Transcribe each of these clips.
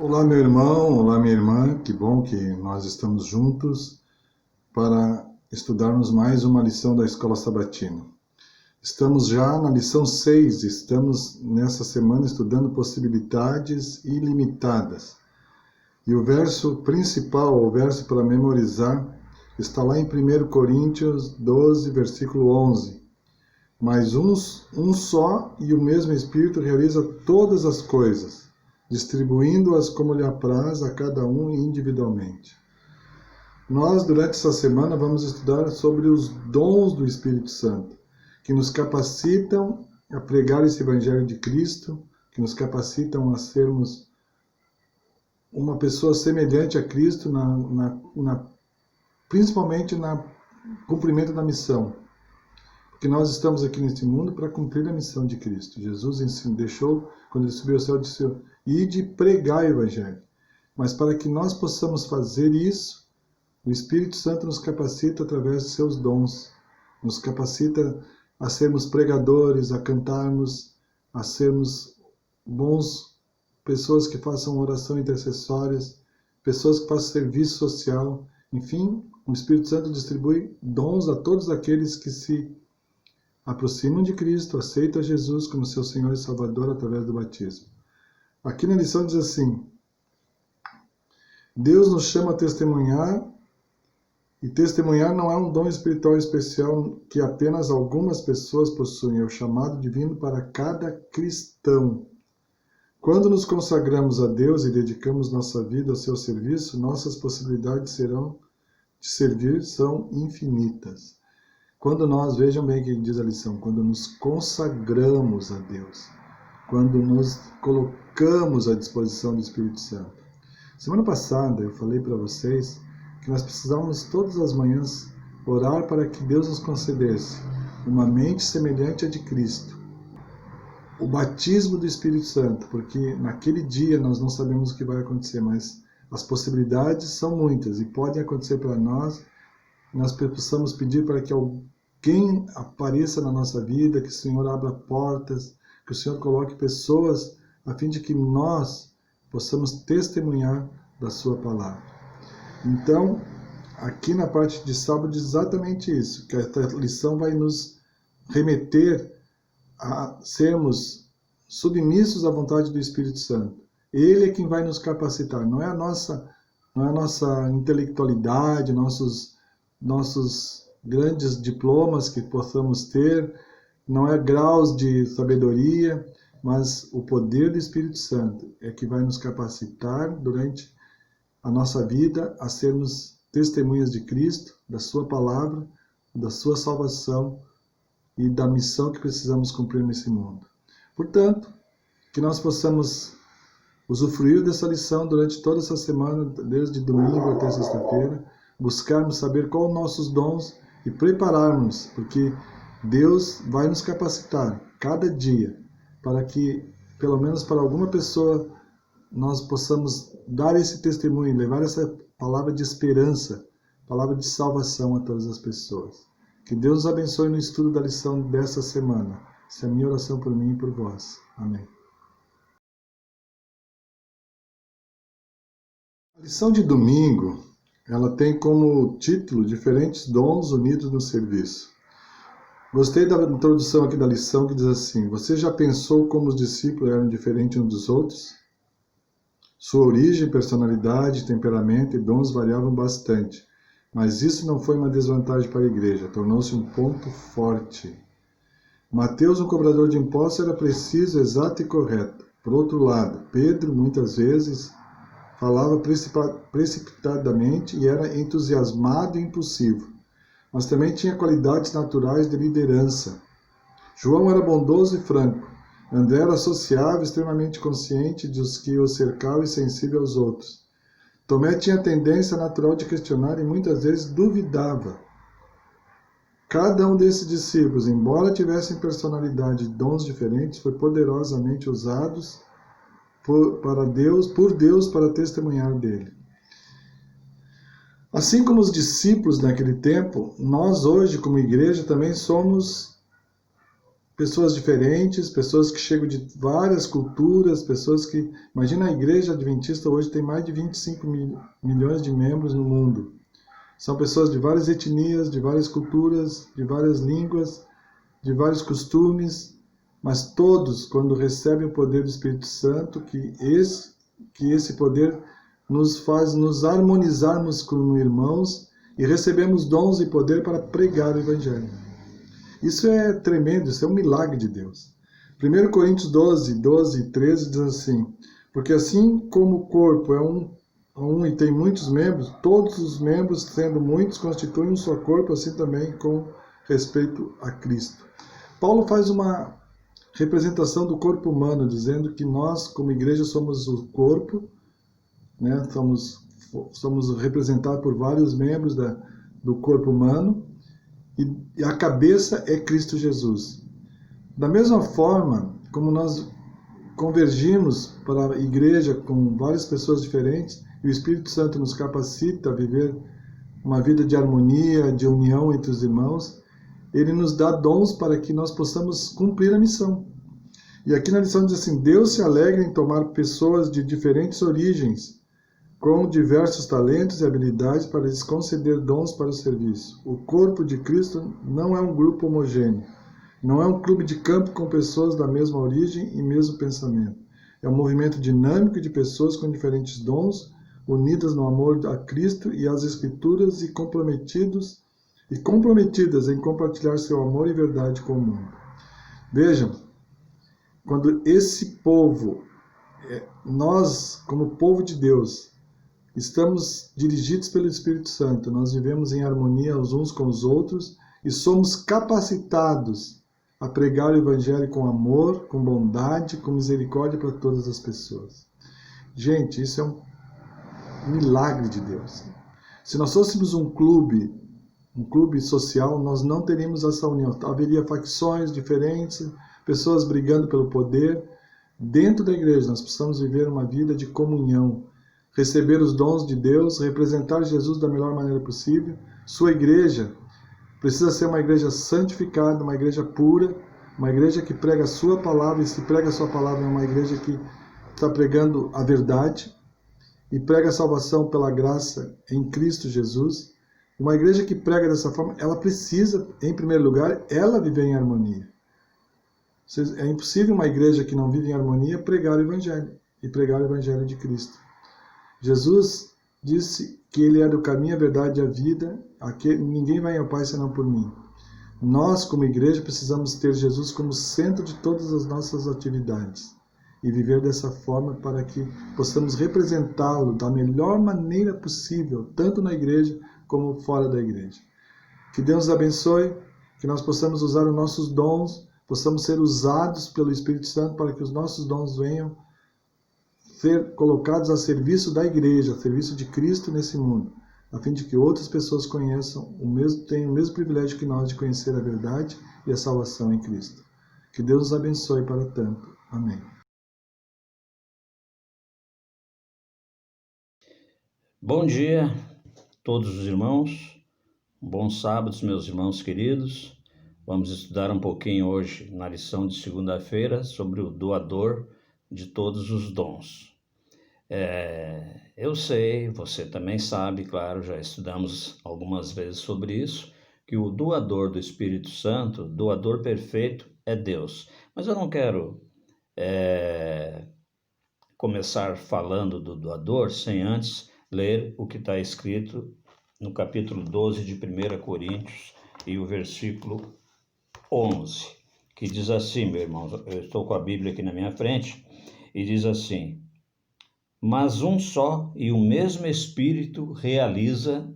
Olá, meu irmão, olá, minha irmã, que bom que nós estamos juntos para estudarmos mais uma lição da Escola Sabatina. Estamos já na lição 6, estamos nessa semana estudando possibilidades ilimitadas. E o verso principal, o verso para memorizar, está lá em 1 Coríntios 12, versículo 11. Mas um só e o mesmo Espírito realiza todas as coisas, distribuindo-as como lhe apraz a cada um individualmente. Nós, durante essa semana, vamos estudar sobre os dons do Espírito Santo, que nos capacitam a pregar esse Evangelho de Cristo, que nos capacitam a sermos uma pessoa semelhante a Cristo, principalmente no cumprimento da missão. Porque nós estamos aqui neste mundo para cumprir a missão de Cristo. Jesus deixou, quando ele subiu ao céu, disse: "Ide pregar o Evangelho". Mas para que nós possamos fazer isso, o Espírito Santo nos capacita através de seus dons. Nos capacita a sermos pregadores, a cantarmos, a sermos bons pessoas que façam oração intercessórias, pessoas que façam serviço social. Enfim, o Espírito Santo distribui dons a todos aqueles que se aproximam de Cristo, aceitam Jesus como seu Senhor e Salvador através do batismo. Aqui na lição diz assim: Deus nos chama a testemunhar, e testemunhar não é um dom espiritual especial que apenas algumas pessoas possuem, é o chamado divino para cada cristão. Quando nos consagramos a Deus e dedicamos nossa vida ao seu serviço, nossas possibilidades de servir são infinitas. Quando nós, vejam bem o que diz a lição, quando nos consagramos a Deus, quando nos colocamos à disposição do Espírito Santo. Semana passada eu falei para vocês que nós precisávamos todas as manhãs orar para que Deus nos concedesse uma mente semelhante à de Cristo, o batismo do Espírito Santo, porque naquele dia nós não sabemos o que vai acontecer, mas as possibilidades são muitas e podem acontecer para nós. Nós precisamos pedir para que alguém apareça na nossa vida, que o Senhor abra portas, que o Senhor coloque pessoas a fim de que nós possamos testemunhar da sua palavra. Então, aqui na parte de sábado diz exatamente isso, que esta lição vai nos remeter a sermos submissos à vontade do Espírito Santo. Ele é quem vai nos capacitar, não é a nossa intelectualidade, nossos grandes diplomas que possamos ter, não é graus de sabedoria, mas o poder do Espírito Santo é que vai nos capacitar durante a nossa vida a sermos testemunhas de Cristo, da sua palavra, da sua salvação e da missão que precisamos cumprir nesse mundo. Portanto, que nós possamos usufruir dessa lição durante toda essa semana, desde domingo até sexta-feira, buscarmos saber quais os nossos dons e prepararmos, porque Deus vai nos capacitar cada dia para que, pelo menos para alguma pessoa, nós possamos dar esse testemunho, levar essa palavra de esperança, palavra de salvação a todas as pessoas. Que Deus nos abençoe no estudo da lição dessa semana. Essa é a minha oração por mim e por vós. Amém. A lição de domingo, ela tem como título Diferentes Dons Unidos no Serviço. Gostei da introdução aqui da lição que diz assim: Você já pensou como os discípulos eram diferentes uns dos outros? Sua origem, personalidade, temperamento e dons variavam bastante, mas isso não foi uma desvantagem para a igreja, tornou-se um ponto forte. Mateus, um cobrador de impostos, era preciso, exato e correto. Por outro lado, Pedro, muitas vezes, falava precipitadamente e era entusiasmado e impulsivo, mas também tinha qualidades naturais de liderança. João era bondoso e franco. André era sociável, extremamente consciente dos que o cercavam e sensível aos outros. Tomé tinha a tendência natural de questionar e muitas vezes duvidava. Cada um desses discípulos, embora tivessem personalidade e dons diferentes, foi poderosamente usados por Deus para testemunhar dele. Assim como os discípulos naquele tempo, nós hoje, como igreja, também somos pessoas diferentes, pessoas que chegam de várias culturas, pessoas que... Imagina a Igreja Adventista hoje tem mais de 25 milhões de membros no mundo. São pessoas de várias etnias, de várias culturas, de várias línguas, de vários costumes, mas todos, quando recebem o poder do Espírito Santo, que esse poder nos faz nos harmonizarmos como irmãos e recebemos dons e poder para pregar o Evangelho. Isso é tremendo, isso é um milagre de Deus. 1 Coríntios 12 e 13 diz assim: porque assim como o corpo é um e tem muitos membros, todos os membros, sendo muitos, constituem um só corpo, assim também com respeito a Cristo. Paulo faz uma representação do corpo humano, dizendo que nós, como igreja, somos o corpo, né? Somos representados por vários membros do corpo humano, e a cabeça é Cristo Jesus. Da mesma forma, como nós convergimos para a igreja com várias pessoas diferentes, e o Espírito Santo nos capacita a viver uma vida de harmonia, de união entre os irmãos, ele nos dá dons para que nós possamos cumprir a missão. E aqui na lição diz assim: Deus se alegra em tomar pessoas de diferentes origens, com diversos talentos e habilidades, para lhes conceder dons para o serviço. O corpo de Cristo não é um grupo homogêneo, não é um clube de campo com pessoas da mesma origem e mesmo pensamento. É um movimento dinâmico de pessoas com diferentes dons, unidas no amor a Cristo e às Escrituras e comprometidas em compartilhar seu amor e verdade com o mundo. Vejam, quando esse povo, nós, como povo de Deus, estamos dirigidos pelo Espírito Santo, nós vivemos em harmonia uns com os outros e somos capacitados a pregar o Evangelho com amor, com bondade, com misericórdia para todas as pessoas. Gente, isso é um milagre de Deus. Se nós fôssemos um clube social, nós não teríamos essa união. Haveria facções diferentes, pessoas brigando pelo poder. Dentro da igreja, nós precisamos viver uma vida de comunhão, receber os dons de Deus, representar Jesus da melhor maneira possível. Sua igreja precisa ser uma igreja santificada, uma igreja pura, uma igreja que prega a sua palavra, e se prega a sua palavra é uma igreja que está pregando a verdade e prega a salvação pela graça em Cristo Jesus. Uma igreja que prega dessa forma, ela precisa, em primeiro lugar, ela viver em harmonia. É impossível uma igreja que não vive em harmonia pregar o Evangelho e pregar o Evangelho de Cristo. Jesus disse que Ele é o caminho, a verdade e a vida, ninguém vai ao Pai senão por mim. Nós, como igreja, precisamos ter Jesus como centro de todas as nossas atividades e viver dessa forma para que possamos representá-lo da melhor maneira possível, tanto na igreja como fora da igreja. Que Deus nos abençoe, que nós possamos usar os nossos dons, possamos ser usados pelo Espírito Santo para que os nossos dons venham ser colocados a serviço da igreja, a serviço de Cristo nesse mundo, a fim de que outras pessoas tenham o mesmo privilégio que nós de conhecer a verdade e a salvação em Cristo. Que Deus nos abençoe para tanto. Amém. Bom dia a todos os irmãos, bom sábado, meus irmãos queridos. Vamos estudar um pouquinho hoje na lição de segunda-feira sobre o doador de todos os dons. Eu sei, você também sabe, claro, já estudamos algumas vezes sobre isso, que o doador do Espírito Santo, doador perfeito, é Deus. Mas eu não quero começar falando do doador sem antes ler o que está escrito no capítulo 12 de 1 Coríntios e o versículo 11, que diz assim, meu irmão, eu estou com a Bíblia aqui na minha frente, e diz assim: mas um só e o mesmo Espírito realiza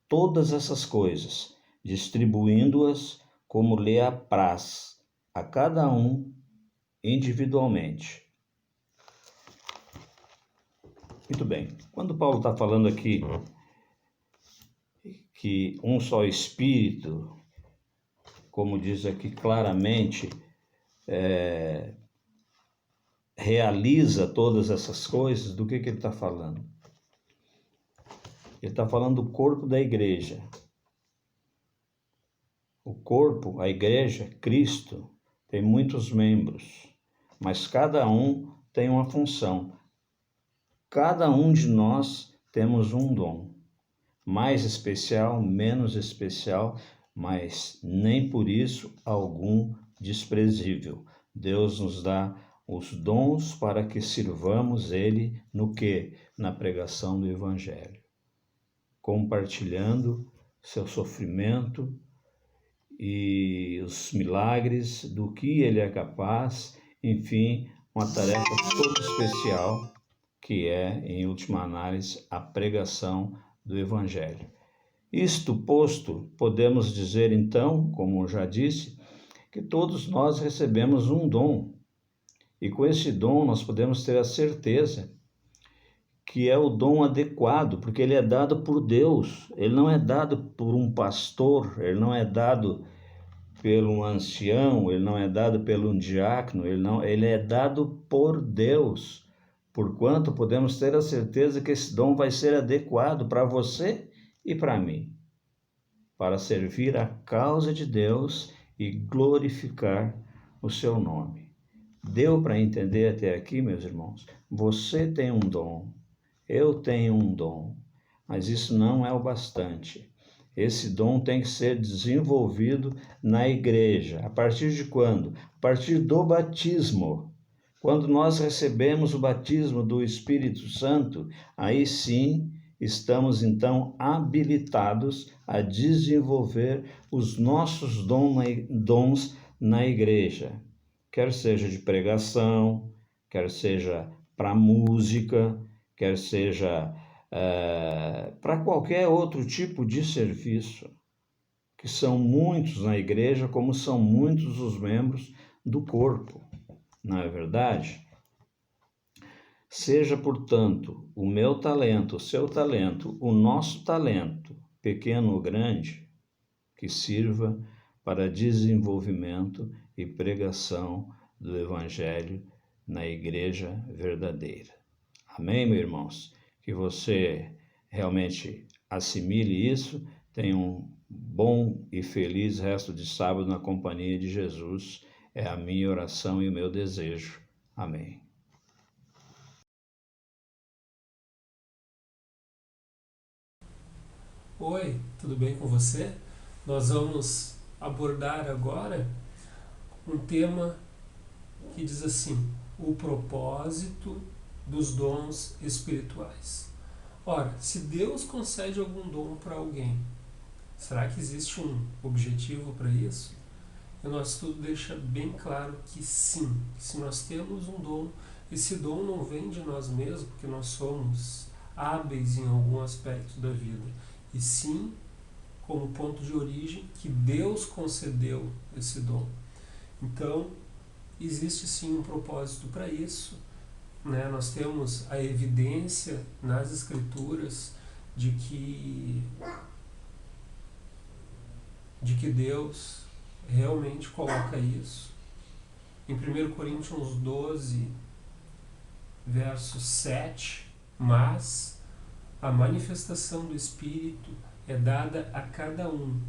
todas essas coisas, distribuindo-as como lhe apraz a cada um individualmente. Muito bem, quando Paulo está falando aqui que um só Espírito, como diz aqui claramente, realiza todas essas coisas, do que ele está falando? Ele está falando do corpo da igreja. O corpo, a igreja, Cristo, tem muitos membros, mas cada um tem uma função. Cada um de nós temos um dom, mais especial, menos especial, mas nem por isso algum desprezível. Deus nos dá os dons para que sirvamos Ele no quê? Na pregação do Evangelho, compartilhando seu sofrimento e os milagres do que Ele é capaz, enfim, uma tarefa toda especial que é, em última análise, a pregação do Evangelho. Isto posto, podemos dizer então, como já disse, que todos nós recebemos um dom. E com esse dom nós podemos ter a certeza que é o dom adequado, porque ele é dado por Deus. Ele não é dado por um pastor, ele não é dado pelo ancião, ele não é dado pelo diácono, ele é dado por Deus. Porquanto podemos ter a certeza que esse dom vai ser adequado para você e para mim, para servir a causa de Deus e glorificar o seu nome. Deu para entender até aqui, meus irmãos? Você tem um dom, eu tenho um dom, mas isso não é o bastante. Esse dom tem que ser desenvolvido na igreja. A partir de quando? A partir do batismo. Quando nós recebemos o batismo do Espírito Santo, aí sim estamos então habilitados a desenvolver os nossos dons na igreja, quer seja de pregação, quer seja para música, quer seja para qualquer outro tipo de serviço, que são muitos na igreja, como são muitos os membros do corpo. Não é verdade? Seja, portanto, o meu talento, o seu talento, o nosso talento, pequeno ou grande, que sirva para desenvolvimento e pregação do Evangelho na igreja verdadeira. Amém, meus irmãos? Que você realmente assimile isso, tenha um bom e feliz resto de sábado na companhia de Jesus. É a minha oração e o meu desejo. Amém. Oi, tudo bem com você? Nós vamos abordar agora um tema que diz assim: o propósito dos dons espirituais. Ora, se Deus concede algum dom para alguém, será que existe um objetivo para isso? E o nosso estudo deixa bem claro que sim, se nós temos um dom, esse dom não vem de nós mesmos, porque nós somos hábeis em algum aspecto da vida, e sim como ponto de origem que Deus concedeu esse dom. Então, existe sim um propósito para isso, né? Nós temos a evidência nas Escrituras de que Deus realmente coloca isso. Em 1 Coríntios 12, verso 7, mas a manifestação do Espírito é dada a cada um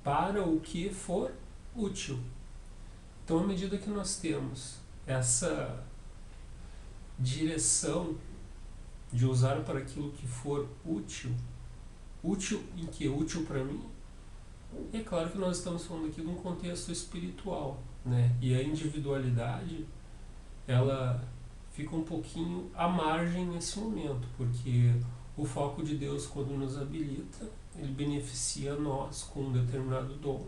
para o que for útil. Então, à medida que nós temos essa direção de usar para aquilo que for útil, útil em que? Útil para mim? É claro que nós estamos falando aqui de um contexto espiritual, né? E a individualidade, ela fica um pouquinho à margem nesse momento, porque o foco de Deus, quando nos habilita, ele beneficia nós com um determinado dom,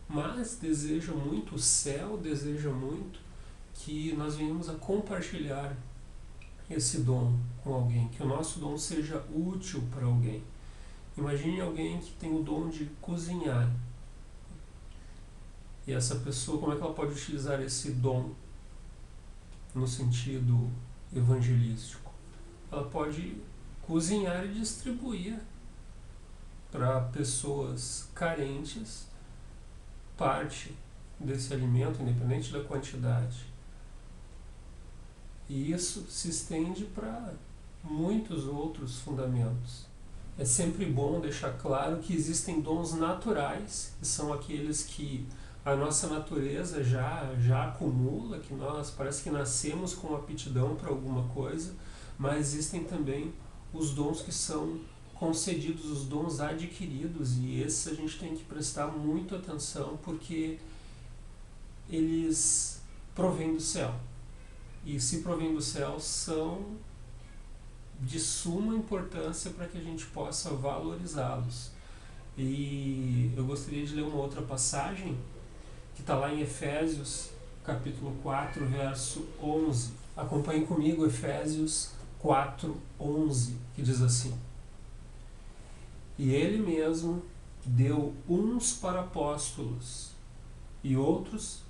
mas deseja muito, o céu deseja muito que nós venhamos a compartilhar esse dom com alguém, que o nosso dom seja útil para alguém. Imagine alguém que tem o dom de cozinhar. E essa pessoa, como é que ela pode utilizar esse dom no sentido evangelístico? Ela pode cozinhar e distribuir para pessoas carentes parte desse alimento, independente da quantidade. E isso se estende para muitos outros fundamentos. É sempre bom deixar claro que existem dons naturais, que são aqueles que a nossa natureza já acumula, que nós parece que nascemos com aptidão para alguma coisa, mas existem também os dons que são concedidos, os dons adquiridos, e esses a gente tem que prestar muito atenção porque eles provêm do céu. E se provêm do céu, são de suma importância para que a gente possa valorizá-los. E eu gostaria de ler uma outra passagem que está lá em Efésios, capítulo 4, verso 11. Acompanhe comigo Efésios 4, 11, que diz assim: E ele mesmo deu uns para apóstolos, e outros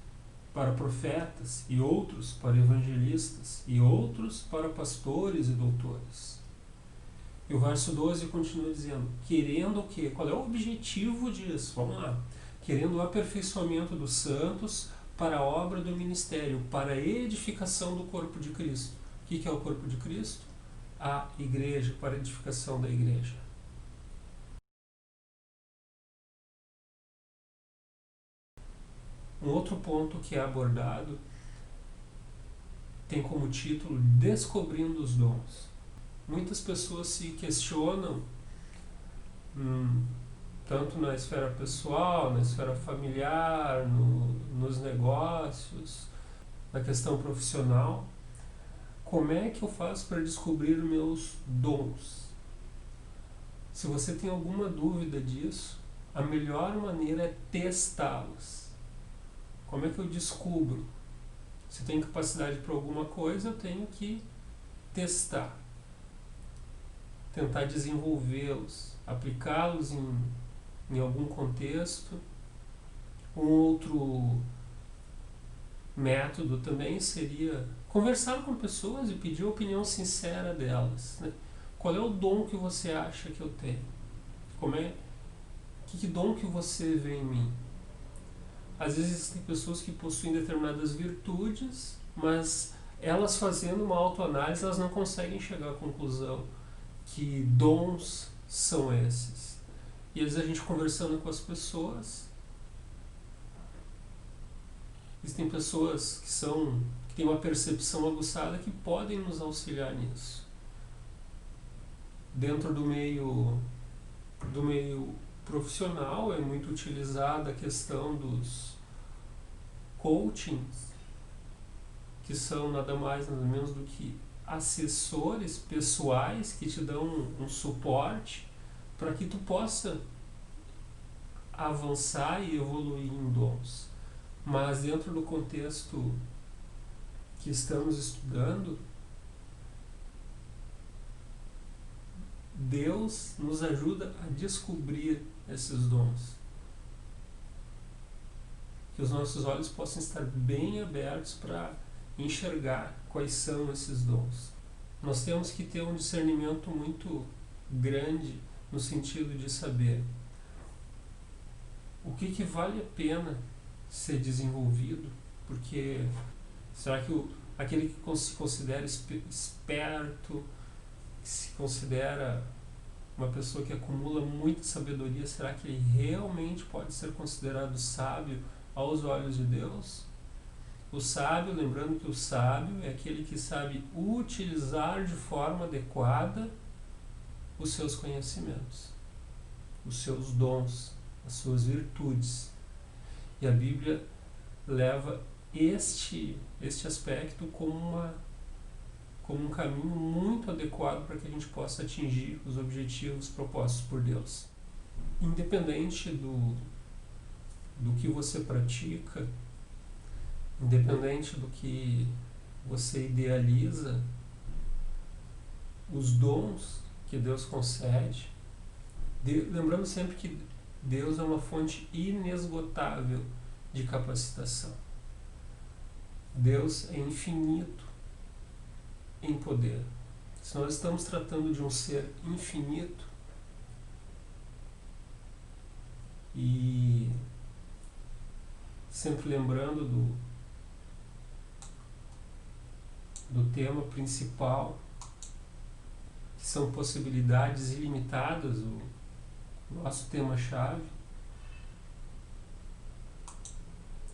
para profetas, e outros para evangelistas, e outros para pastores e doutores. E o verso 12 continua dizendo, querendo o quê? Qual é o objetivo disso? Vamos lá. Querendo o aperfeiçoamento dos santos para a obra do ministério, para a edificação do corpo de Cristo. O que é o corpo de Cristo? A igreja, para a edificação da igreja. Um outro ponto que é abordado tem como título Descobrindo os Dons. Muitas pessoas se questionam, tanto na esfera pessoal, na esfera familiar, nos negócios, na questão profissional, como é que eu faço para descobrir meus dons? Se você tem alguma dúvida disso, a melhor maneira é testá-los. Como é que eu descubro? Se tem capacidade para alguma coisa, eu tenho que testar. Tentar desenvolvê-los, aplicá-los em algum contexto. Um outro método também seria conversar com pessoas e pedir a opinião sincera delas, né? Qual é o dom que você acha que eu tenho? Que dom que você vê em mim? Às vezes existem pessoas que possuem determinadas virtudes, mas elas fazendo uma autoanálise, elas não conseguem chegar à conclusão que dons são esses. E às vezes a gente conversando com as pessoas, existem pessoas que têm uma percepção aguçada que podem nos auxiliar nisso. Dentro do meio profissional é muito utilizada a questão dos coachings, que são nada mais nada menos do que assessores pessoais que te dão um suporte para que tu possa avançar e evoluir em dons. Mas dentro do contexto que estamos estudando, Deus nos ajuda a descobrir esses dons. Que os nossos olhos possam estar bem abertos para enxergar quais são esses dons. Nós temos que ter um discernimento muito grande no sentido de saber o que vale a pena ser desenvolvido, porque será que aquele que se considera esperto, que se considera uma pessoa que acumula muita sabedoria, será que ele realmente pode ser considerado sábio aos olhos de Deus? O sábio, lembrando que o sábio é aquele que sabe utilizar de forma adequada os seus conhecimentos, os seus dons, as suas virtudes. E a Bíblia leva este aspecto como um caminho muito adequado para que a gente possa atingir os objetivos propostos por Deus. Independente do que você pratica, independente do que você idealiza, os dons que Deus concede, lembrando sempre que Deus é uma fonte inesgotável de capacitação. Deus é infinito em poder. Se nós estamos tratando de um ser infinito e sempre lembrando do tema principal, que são possibilidades ilimitadas, o nosso tema-chave,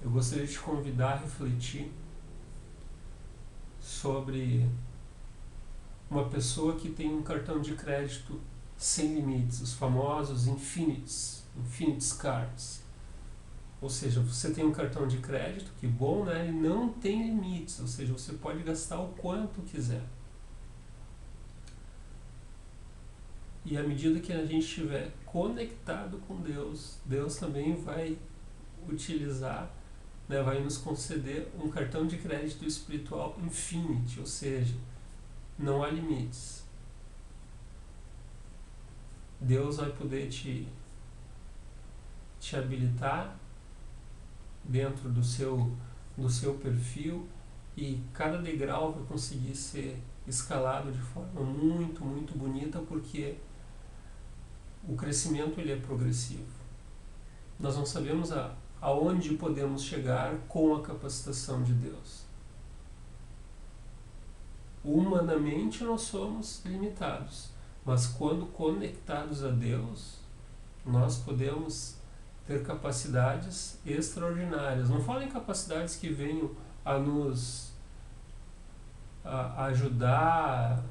eu gostaria de te convidar a refletir sobre uma pessoa que tem um cartão de crédito sem limites, os famosos Infinite Cards. Ou seja, você tem um cartão de crédito, que bom, né? Ele não tem limites, ou seja, você pode gastar o quanto quiser. E à medida que a gente estiver conectado com Deus, Deus também vai utilizar, né, vai nos conceder um cartão de crédito espiritual infinite, ou seja, não há limites. Deus vai poder te habilitar dentro do seu perfil, e cada degrau vai conseguir ser escalado de forma muito, muito bonita, porque o crescimento ele é progressivo. Nós não sabemos aonde podemos chegar com a capacitação de Deus. Humanamente nós somos limitados, mas quando conectados a Deus, nós podemos ter capacidades extraordinárias. Não falo em capacidades que venham a nos ajudar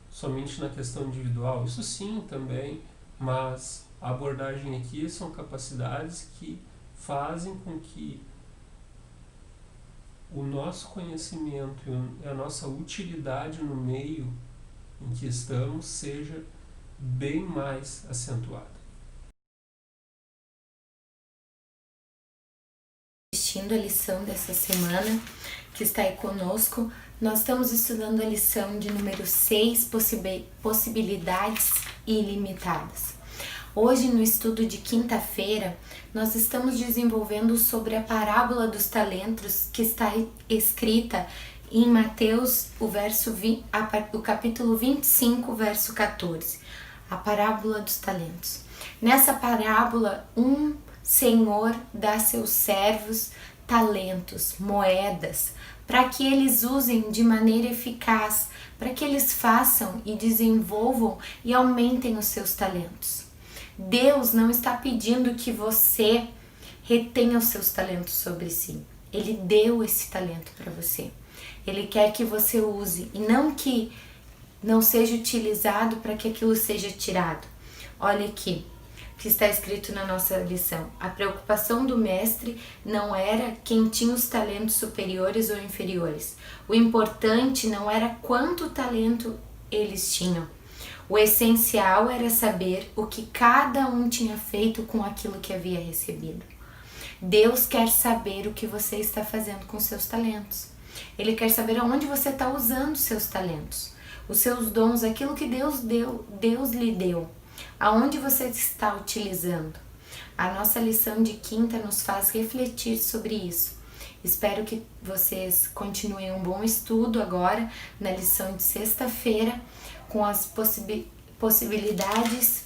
somente na questão individual, isso sim também, mas a abordagem aqui são capacidades que fazem com que o nosso conhecimento e a nossa utilidade no meio em que estamos seja bem mais acentuada. Assistindo a lição dessa semana, que está aí conosco, nós estamos estudando a lição de número 6, possibilidades ilimitadas. Hoje, no estudo de quinta-feira, nós estamos desenvolvendo sobre a parábola dos talentos, que está escrita em Mateus, o capítulo 25, verso 14. A parábola dos talentos. Nessa parábola, um senhor dá a seus servos talentos, moedas, para que eles usem de maneira eficaz, para que eles façam e desenvolvam e aumentem os seus talentos. Deus não está pedindo que você retenha os seus talentos sobre si. Ele deu esse talento para você. Ele quer que você use e não que não seja utilizado para que aquilo seja tirado. Olha aqui, o que está escrito na nossa lição. A preocupação do mestre não era quem tinha os talentos superiores ou inferiores. O importante não era quanto talento eles tinham. O essencial era saber o que cada um tinha feito com aquilo que havia recebido. Deus quer saber o que você está fazendo com seus talentos. Ele quer saber aonde você está usando seus talentos, os seus dons, aquilo que Deus lhe deu. Aonde você está utilizando? A nossa lição de quinta nos faz refletir sobre isso. Espero que vocês continuem um bom estudo agora na lição de sexta-feira com as possibilidades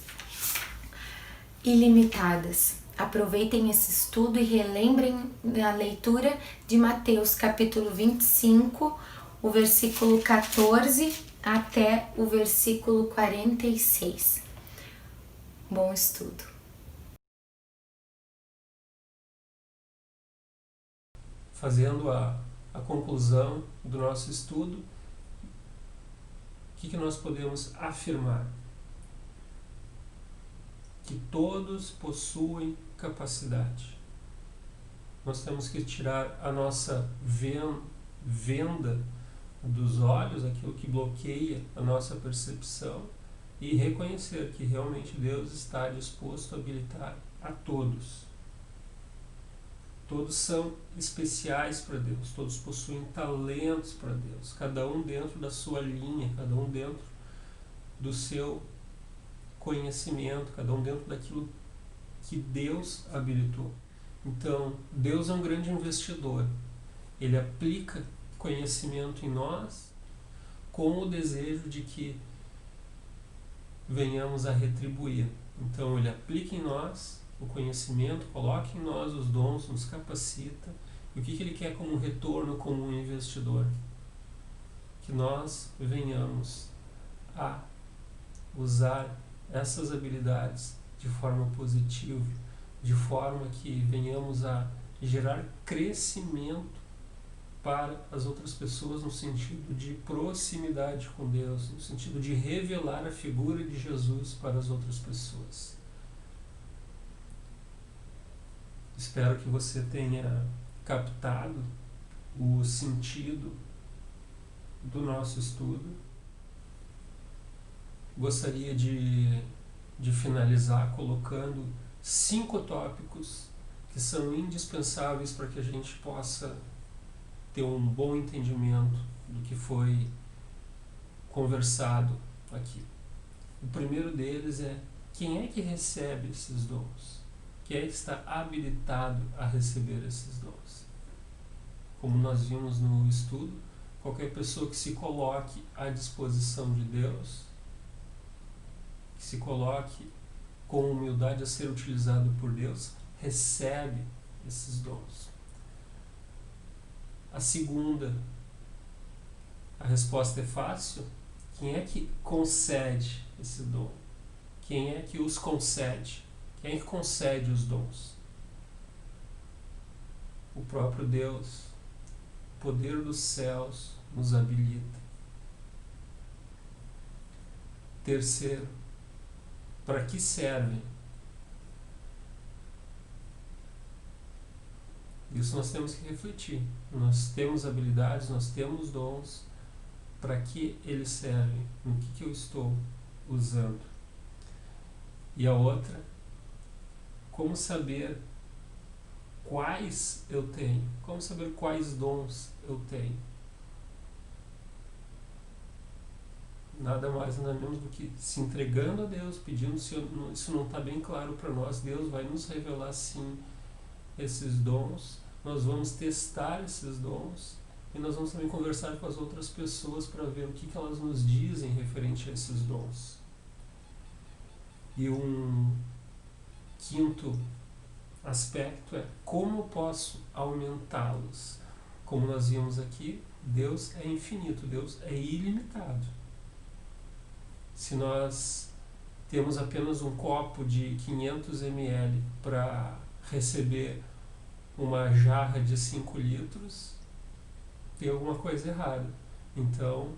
ilimitadas. Aproveitem esse estudo e relembrem a leitura de Mateus capítulo 25, o versículo 14 até o versículo 46. Bom estudo. Fazendo a conclusão do nosso estudo, o que nós podemos afirmar? Que todos possuem capacidade. Nós temos que tirar a nossa venda dos olhos, aquilo que bloqueia a nossa percepção, e reconhecer que realmente Deus está disposto a habilitar a todos. Todos são especiais para Deus, todos possuem talentos para Deus, cada um dentro da sua linha, cada um dentro do seu conhecimento, cada um dentro daquilo que Deus habilitou. Então, Deus é um grande investidor. Ele aplica conhecimento em nós com o desejo de que venhamos a retribuir. Então, Ele aplica em nós o conhecimento, coloca em nós os dons, nos capacita. E o que Ele quer como retorno, como um investidor? Que nós venhamos a usar essas habilidades de forma positiva, de forma que venhamos a e gerar crescimento para as outras pessoas no sentido de proximidade com Deus, no sentido de revelar a figura de Jesus para as outras pessoas. Espero que você tenha captado o sentido do nosso estudo. Gostaria de finalizar colocando 5 tópicos que são indispensáveis para que a gente possa ter um bom entendimento do que foi conversado aqui. O primeiro deles é: quem é que recebe esses dons? Quem é que está habilitado a receber esses dons? Como nós vimos no estudo, qualquer pessoa que se coloque à disposição de Deus, que se coloque com humildade a ser utilizado por Deus, recebe esses dons. A segunda, a resposta é fácil. Quem é que concede esse dom? Quem é que os concede? Quem é que concede os dons? O próprio Deus. O poder dos céus nos habilita. Terceiro, para que servem? Isso nós temos que refletir. Nós temos habilidades, nós temos dons. Para que eles servem? No que eu estou usando? E a outra, como saber quais eu tenho? Como saber quais dons eu tenho? Nada mais, nada menos do que se entregando a Deus, pedindo, se isso não está bem claro para nós, Deus vai nos revelar sim esses dons, nós vamos testar esses dons e nós vamos também conversar com as outras pessoas para ver o que elas nos dizem referente a esses dons. E um quinto aspecto é como posso aumentá-los. Como nós vimos aqui, Deus é infinito, Deus é ilimitado. Se nós temos apenas um copo de 500 ml para receber uma jarra de 5 litros, tem alguma coisa errada. Então,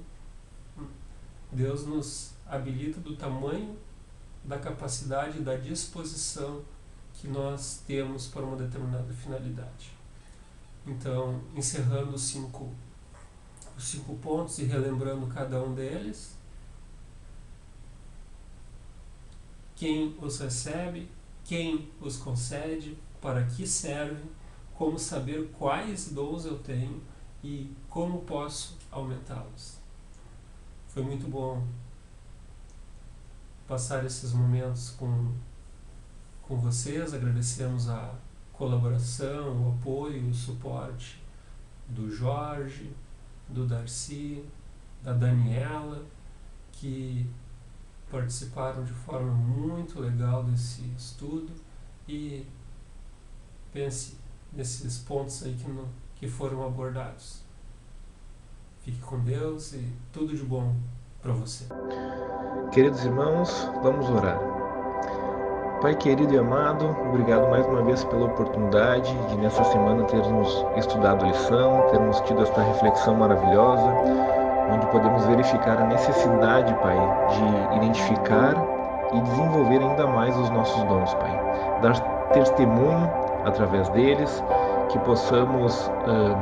Deus nos habilita do tamanho da capacidade e da disposição que nós temos para uma determinada finalidade. Então, encerrando os cinco pontos e relembrando cada um deles: quem os recebe, quem os concede, para que servem, como saber quais dons eu tenho e como posso aumentá-los. Foi muito bom passar esses momentos com vocês. Agradecemos a colaboração, o apoio, o suporte do Jorge, do Darcy, da Daniela, que participaram de forma muito legal desse estudo. E pense nesses pontos aí que foram abordados. Fique com Deus e tudo de bom para você. Queridos irmãos, vamos orar. Pai querido e amado, obrigado mais uma vez pela oportunidade de nessa semana termos estudado a lição, termos tido esta reflexão maravilhosa, onde podemos verificar a necessidade, Pai, de identificar e desenvolver ainda mais os nossos dons, Pai. Dar testemunho através deles, que possamos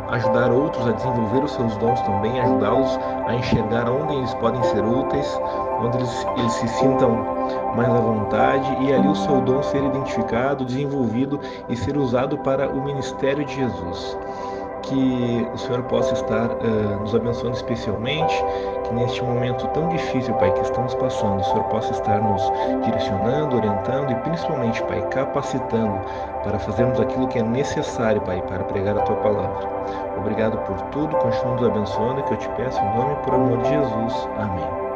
ajudar outros a desenvolver os seus dons também, ajudá-los a enxergar onde eles podem ser úteis, onde eles se sintam mais à vontade, e ali o seu dom ser identificado, desenvolvido e ser usado para o ministério de Jesus. Que o Senhor possa estar nos abençoando especialmente, que neste momento tão difícil, Pai, que estamos passando, o Senhor possa estar nos direcionando, orientando e principalmente, Pai, capacitando para fazermos aquilo que é necessário, Pai, para pregar a Tua Palavra. Obrigado por tudo, continua nos abençoando, que eu te peço em nome e por amor de Jesus. Amém.